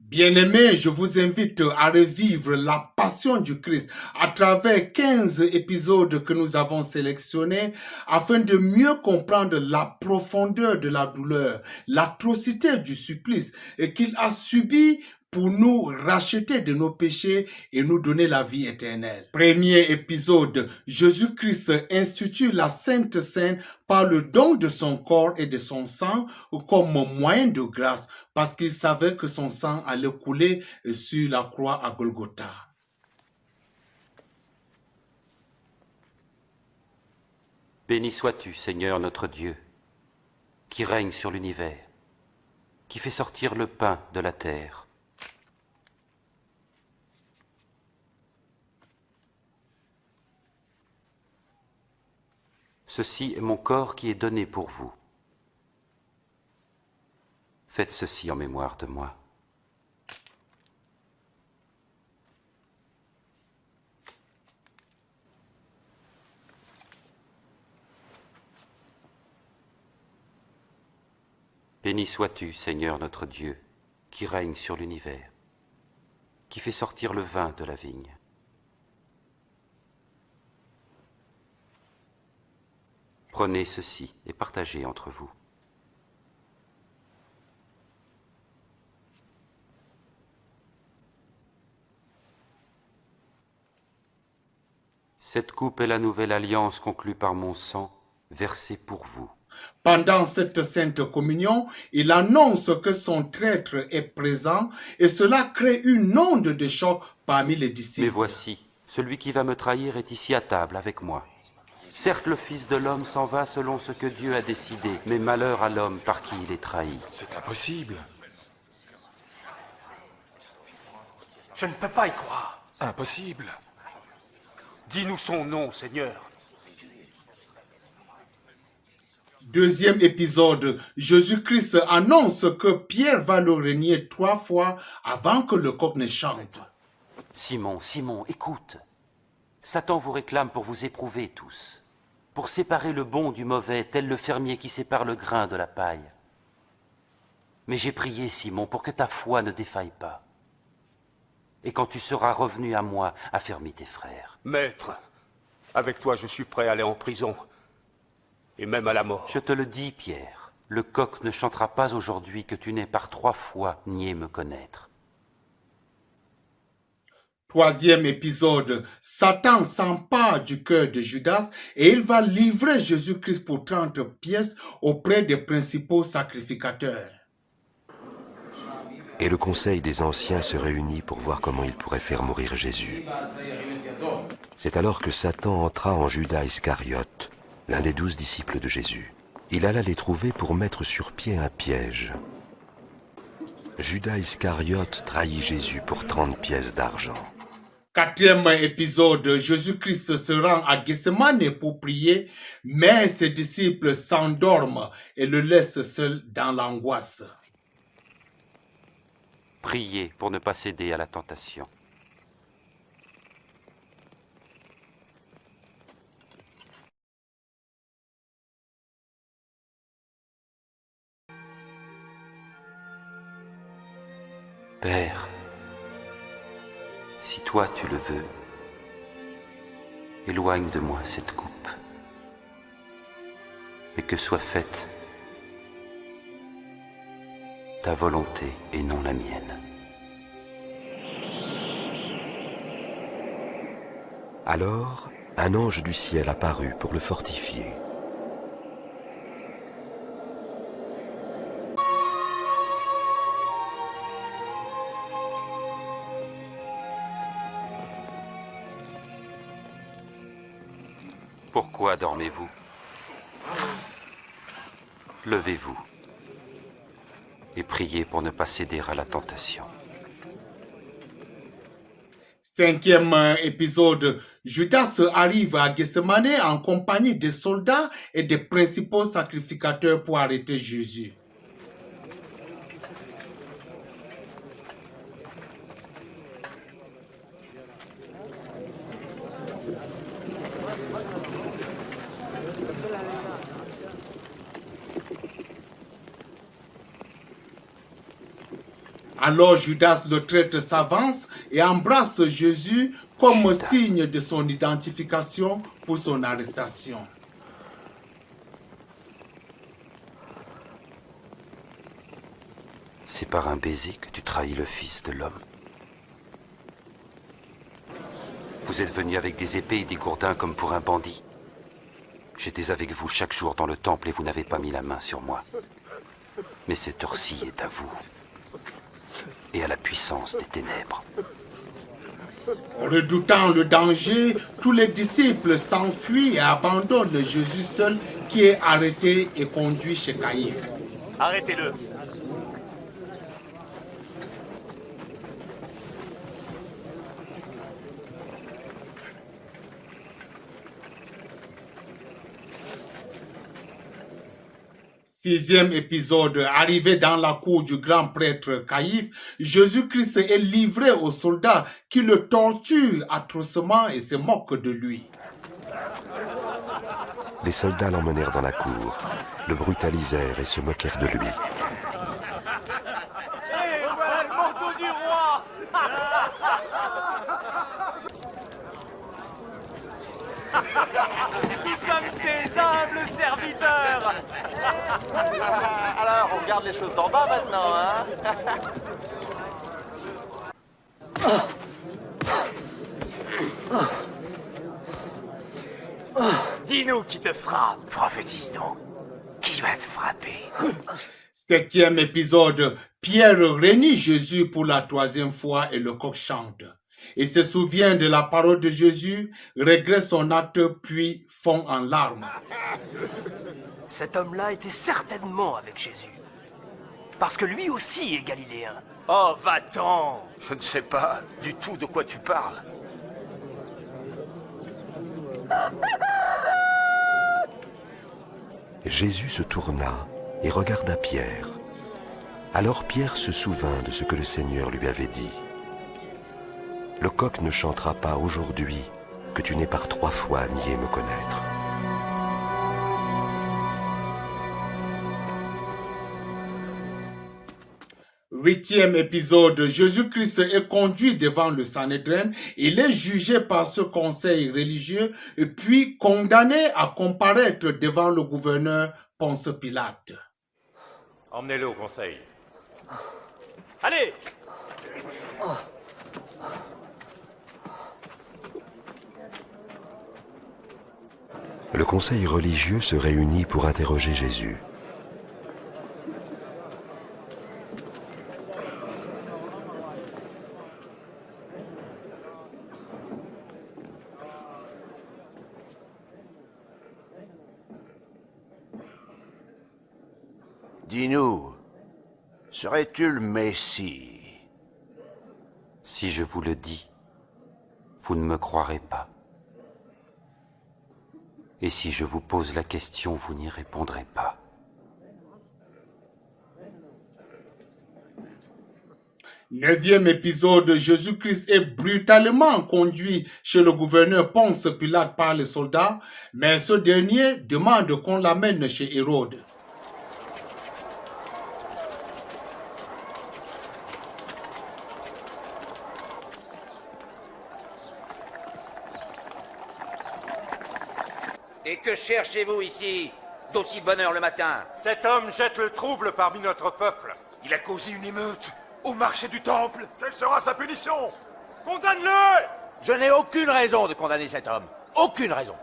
Bien-aimés, je vous invite à revivre la passion du Christ à travers 15 épisodes que nous avons sélectionnés afin de mieux comprendre la profondeur de la douleur, l'atrocité du supplice qu'il a subi pour nous racheter de nos péchés et nous donner la vie éternelle. Premier épisode, Jésus-Christ institue la Sainte Seine par le don de son corps et de son sang comme moyen de grâce parce qu'il savait que son sang allait couler sur la croix à Golgotha. Béni sois-tu, Seigneur notre Dieu, qui règne sur l'univers, qui fait sortir le pain de la terre. Ceci est mon corps qui est donné pour vous. Faites ceci en mémoire de moi. Béni sois-tu, Seigneur notre Dieu, qui règne sur l'univers, qui fait sortir le vin de la vigne. Prenez ceci et partagez entre vous. Cette coupe est la nouvelle alliance conclue par mon sang, versée pour vous. Pendant cette sainte communion, il annonce que son traître est présent et cela crée une onde de choc parmi les disciples. Mais voici, celui qui va me trahir est ici à table avec moi. Certes, le Fils de l'homme s'en va selon ce que Dieu a décidé, mais malheur à l'homme par qui il est trahi. C'est impossible. Je ne peux pas y croire. Impossible. Dis-nous son nom, Seigneur. Deuxième épisode, Jésus-Christ annonce que Pierre va le renier 3 fois avant que le coq ne chante. Simon, Simon, écoute. Satan vous réclame pour vous éprouver tous, pour séparer le bon du mauvais, tel le fermier qui sépare le grain de la paille. Mais j'ai prié, Simon, pour que ta foi ne défaille pas. Et quand tu seras revenu à moi, affermis tes frères. Maître, avec toi je suis prêt à aller en prison, et même à la mort. Je te le dis, Pierre, le coq ne chantera pas aujourd'hui que tu n'aies par 3 fois nié me connaître. Troisième épisode, Satan s'empare du cœur de Judas et il va livrer Jésus-Christ pour 30 pièces auprès des principaux sacrificateurs. Et le conseil des anciens se réunit pour voir comment il pourrait faire mourir Jésus. C'est alors que Satan entra en Judas Iscariote, l'un des 12 disciples de Jésus. Il alla les trouver pour mettre sur pied un piège. Judas Iscariote trahit Jésus pour 30 pièces d'argent. Quatrième épisode, Jésus-Christ se rend à Gethsemane pour prier, mais ses disciples s'endorment et le laissent seul dans l'angoisse. Priez pour ne pas céder à la tentation. Père, si toi tu le veux, éloigne de moi cette coupe, mais que soit faite ta volonté et non la mienne. Alors, un ange du ciel apparut pour le fortifier. Pourquoi dormez-vous? Levez-vous et priez pour ne pas céder à la tentation. Cinquième épisode, Judas arrive à Gethsemane en compagnie des soldats et des principaux sacrificateurs pour arrêter Jésus. Alors Judas le traître s'avance et embrasse Jésus comme Judas. signe de son identification pour son arrestation. C'est par un baiser que tu trahis le Fils de l'homme. Vous êtes venu avec des épées et des gourdins comme pour un bandit. J'étais avec vous chaque jour dans le temple et vous n'avez pas mis la main sur moi. Mais cette heure-ci est à vous et à la puissance des ténèbres. Redoutant le danger, tous les disciples s'enfuient et abandonnent Jésus seul qui est arrêté et conduit chez Caïphe. Arrêtez-le. Sixième épisode, arrivé dans la cour du grand prêtre Caïphe, Jésus-Christ est livré aux soldats qui le torturent atrocement et se moquent de lui. Les soldats l'emmenèrent dans la cour, le brutalisèrent et se moquèrent de lui. Et voilà le manteau du roi. Nous sommes tes humbles serviteurs. Alors, on regarde les choses d'en bas maintenant, hein? Dis-nous qui te frappe. Prophétise donc. Qui va te frapper? Septième épisode, Pierre réunit Jésus pour la troisième fois et le coq chante. Il se souvient de la parole de Jésus, regrette son acte puis fond en larmes. Cet homme-là était certainement avec Jésus. Parce que lui aussi est galiléen. Oh, va-t'en! Je ne sais pas du tout de quoi tu parles. Jésus se tourna et regarda Pierre. Alors Pierre se souvint de ce que le Seigneur lui avait dit. Le coq ne chantera pas aujourd'hui que tu n'aies par 3 fois nié me connaître. Huitième épisode, Jésus-Christ est conduit devant le Sanhédrin, il est jugé par ce conseil religieux et puis condamné à comparaître devant le gouverneur Ponce Pilate. Emmenez-le au conseil. Allez! Le conseil religieux se réunit pour interroger Jésus. Dis-nous, serais-tu le Messie? Si je vous le dis, vous ne me croirez pas. Et si je vous pose la question, vous n'y répondrez pas. Neuvième épisode, Jésus-Christ est brutalement conduit chez le gouverneur Ponce Pilate par les soldats, mais ce dernier demande qu'on l'amène chez Hérode. Et que cherchez-vous ici, d'aussi bonne heure le matin? Cet homme jette le trouble parmi notre peuple. Il a causé une émeute au marché du temple. Quelle sera sa punition? Condamne-le! Je n'ai aucune raison de condamner cet homme. Aucune raison.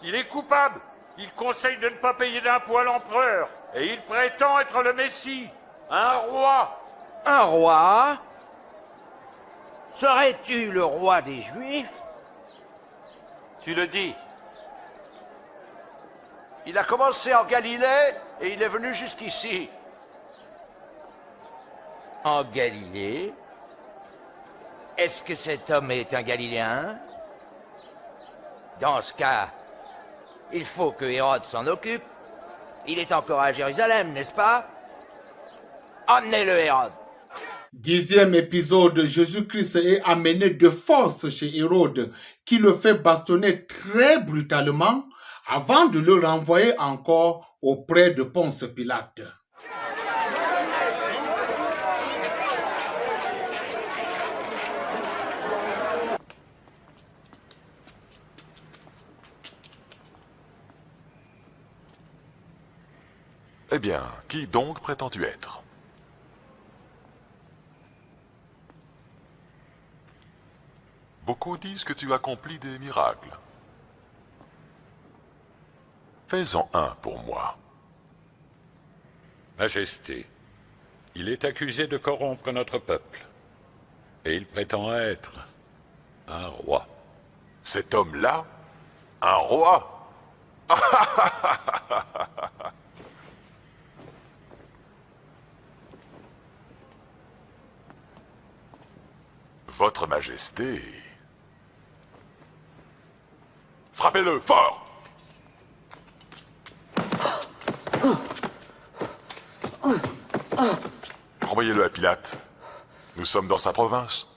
Il est coupable. Il conseille de ne pas payer d'impôts à l'empereur. Et il prétend être le Messie, un roi. Un roi? Serais-tu le roi des Juifs? Tu le dis. Il a commencé en Galilée et il est venu jusqu'ici. En Galilée? Est-ce que cet homme est un Galiléen? Dans ce cas, il faut que Hérode s'en occupe. Il est encore à Jérusalem, n'est-ce pas? Emmenez-le, Hérode. Dixième épisode, Jésus-Christ est amené de force chez Hérode, qui le fait bastonner très brutalement avant de le renvoyer encore auprès de Ponce Pilate. Eh bien, qui donc prétends-tu être? Beaucoup disent que tu accomplis des miracles. Fais-en un pour moi. Majesté, il est accusé de corrompre notre peuple. Et il prétend être un roi. Cet homme-là? Un roi? Votre Majesté... Frappez-le, fort! Renvoyez-le à Pilate. Nous sommes dans sa province.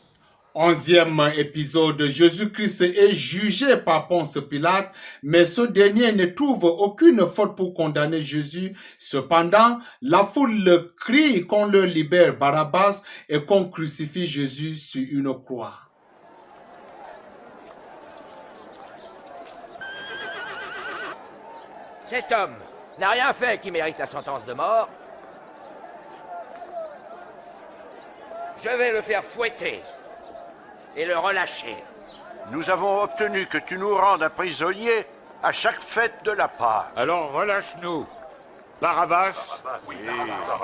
11e épisode, Jésus-Christ est jugé par Ponce Pilate, mais ce dernier ne trouve aucune faute pour condamner Jésus. Cependant, la foule crie qu'on leur libère Barabbas et qu'on crucifie Jésus sur une croix. Cet homme n'a rien fait qui mérite la sentence de mort. Je vais le faire fouetter et le relâcher. Nous avons obtenu que tu nous rendes un prisonnier à chaque fête de la Pâque. Alors relâche-nous, Barabbas, Oui,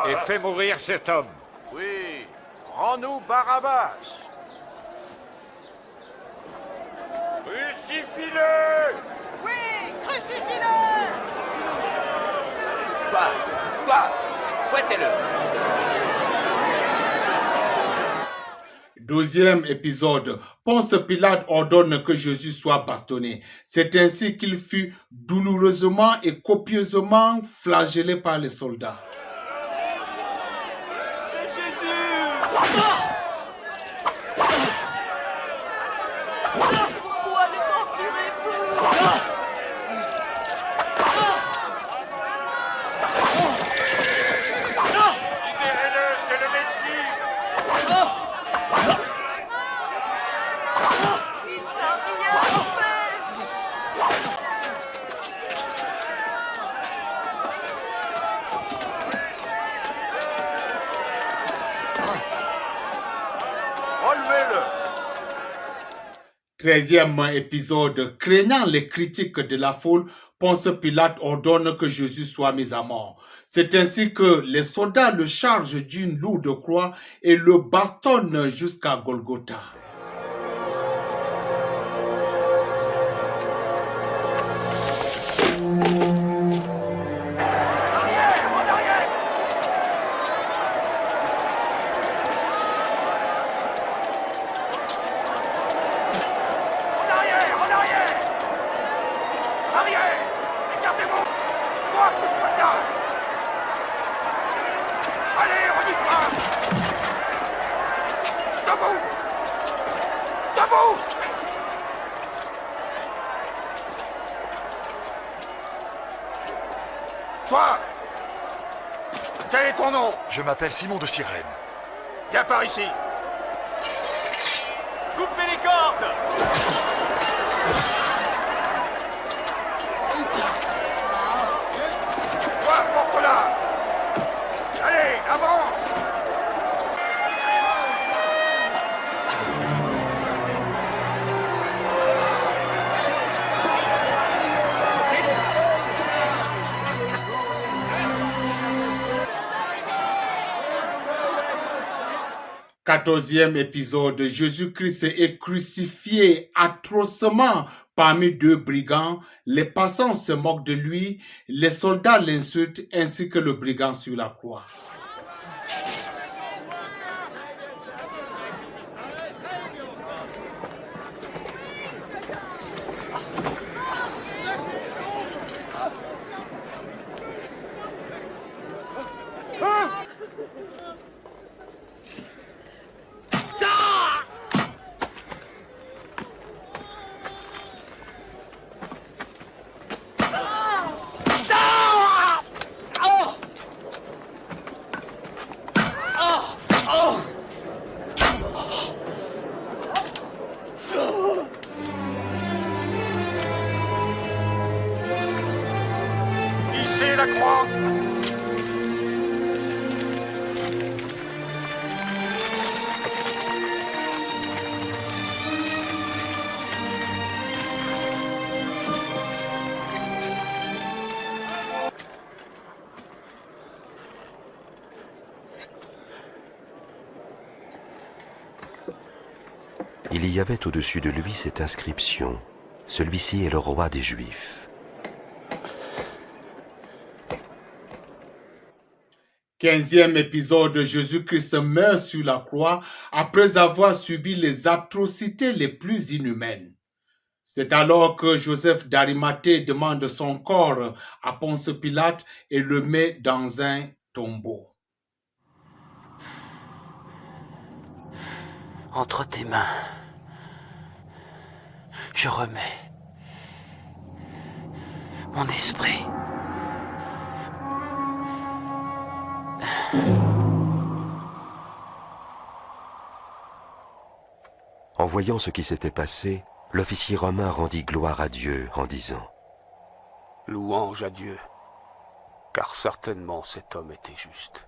et fais mourir cet homme. oui. Rends-nous Barabbas. Crucifie-le! Toi, fouettez-le. 12e épisode, Ponce Pilate ordonne que Jésus soit bastonné. C'est ainsi qu'il fut douloureusement et copieusement flagellé par les soldats. C'est Jésus! Pourquoi le torturez-vous? Libérez-le, c'est le Messie! Il n'a rien fait! Relevez-le. 13e épisode, craignant les critiques de la foule, Ponce Pilate ordonne que Jésus soit mis à mort. C'est ainsi que les soldats le chargent d'une lourde croix et le bastonnent jusqu'à Golgotha. En arrière! Arrière! Écartez-vous! Toi, pousse-toi de là! Allez, on y va! Debout! Debout! Toi! Quel est ton nom? Je m'appelle Simon de Cyrène. Viens par ici! Coupez les cordes! Toi, porte-la! Allez, avance! Quatorzième épisode, Jésus-Christ est crucifié atrocement parmi deux brigands. Les passants se moquent de lui, les soldats l'insultent ainsi que le brigand sur la croix. Hissez la croix! Il y avait au-dessus de lui cette inscription. Celui-ci est le roi des Juifs. 15e épisode, Jésus-Christ meurt sur la croix après avoir subi les atrocités les plus inhumaines. C'est alors que Joseph d'Arimathée demande son corps à Ponce Pilate et le met dans un tombeau. Entre tes mains, je remets mon esprit. En voyant ce qui s'était passé, l'officier romain rendit gloire à Dieu en disant : Louange à Dieu, car certainement cet homme était juste.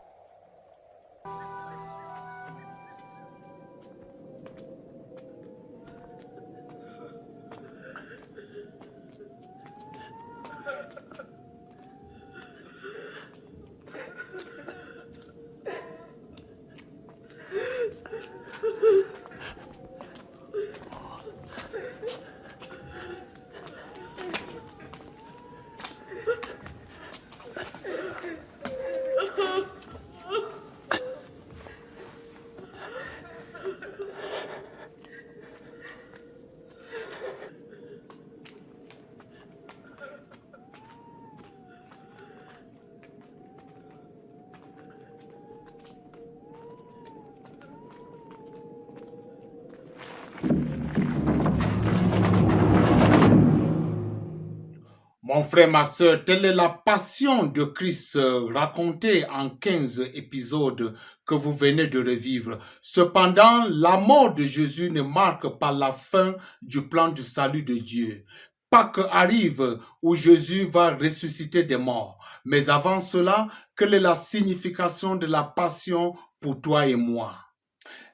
Mon frère, ma soeur, telle est la passion de Christ racontée en 15 épisodes que vous venez de revivre. Cependant, la mort de Jésus ne marque pas la fin du plan du salut de Dieu. Pâques arrive où Jésus va ressusciter des morts. Mais avant cela, quelle est la signification de la passion pour toi et moi?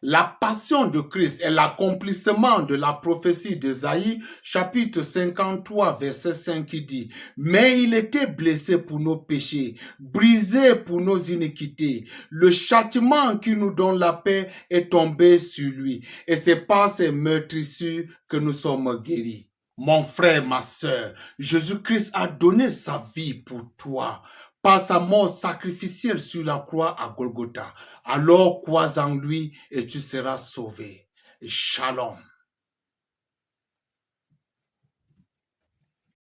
La passion de Christ est l'accomplissement de la prophétie d'Ésaïe, chapitre 53, verset 5 qui dit « Mais il était blessé pour nos péchés, brisé pour nos iniquités. Le châtiment qui nous donne la paix est tombé sur lui. Et c'est par ses meurtrissures que nous sommes guéris. » Mon frère, ma sœur, Jésus-Christ a donné sa vie pour toi par sa mort sacrificielle sur la croix à Golgotha. Alors crois en lui et tu seras sauvé. Shalom.